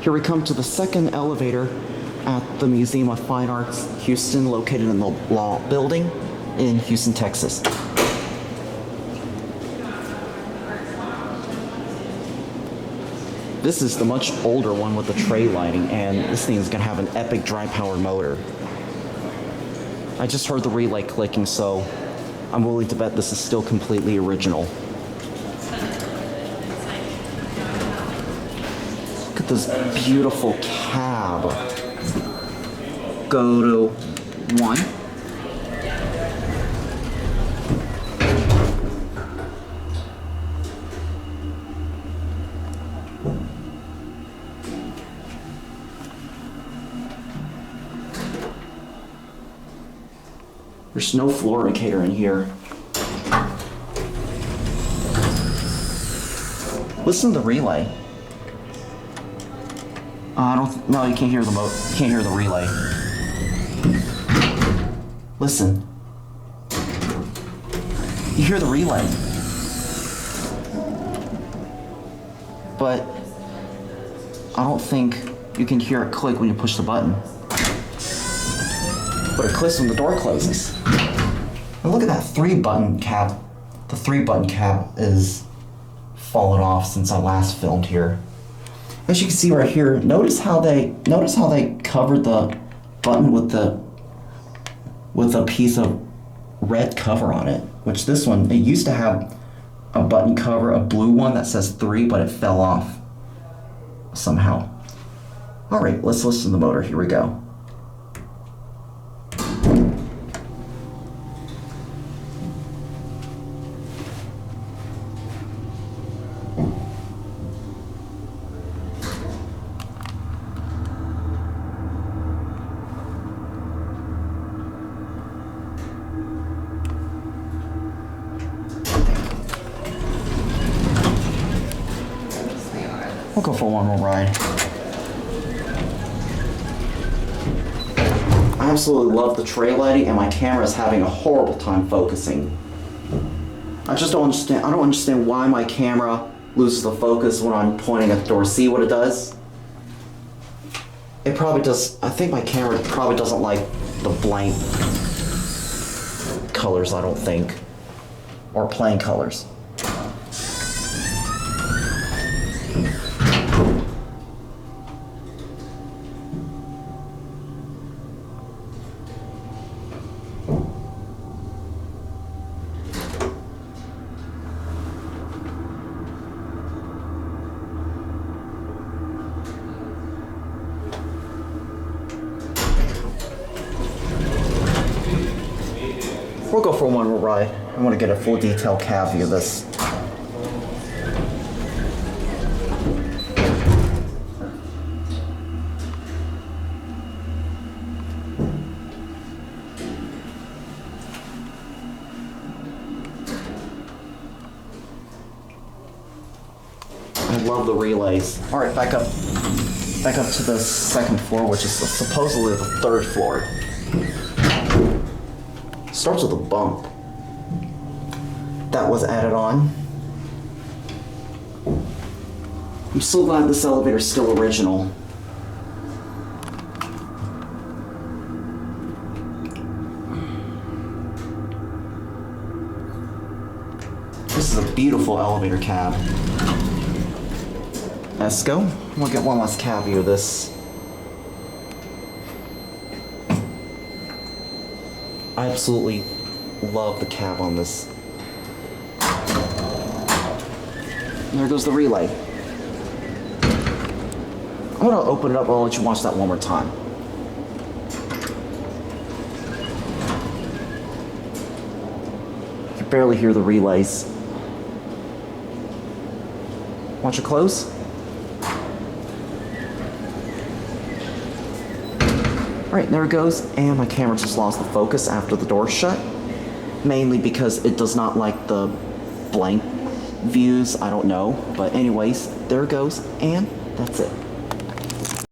Here we come to the second elevator at the Museum of Fine Arts, Houston, located in the Law Building in Houston, Texas. This is the much older one with the tray lighting, and this thing is going to have an epic dry power motor. I just heard the relay clicking, so I'm willing to bet this is still completely original. Look at this beautiful cab. Go to 1. There's no floor indicator in here. Listen to the relay. No, you can't hear you can't hear the relay. Listen. You hear the relay. But I don't think you can hear it click when you push the button. But it clicks when the door closes. And look at that 3-button cab. The 3-button cab is fallen off since I last filmed here. As you can see right here, notice how they covered the button with a piece of red cover on it. Which this one, it used to have a button cover, a blue one that says 3, but it fell off somehow. Alright, let's listen to the motor. Here we go. We'll go for one more ride. I absolutely love the tray lighting, and my camera is having a horrible time focusing. I just don't understand. I don't understand why my camera loses the focus when I'm pointing at the door. See what it does? It probably does. I think my camera probably doesn't like the blank colors, I don't think, or plain colors. We'll go for one more ride. I want to get a full detail cab view of this. I love the relays. All right, back up to the second floor, which is supposedly the third floor. Starts with a bump that was added on. I'm so glad this elevator is still original. This is a beautiful elevator cab. ESCO. We'll get one last cab view of this. I absolutely love the cab on this. And there goes the relay. I'm gonna open it up, I'll let you watch that one more time. You can barely hear the relays. Want you close? Alright, there it goes, and my camera just lost the focus after the door shut. Mainly because it does not like the blank views, I don't know. But anyways, there it goes, and that's it.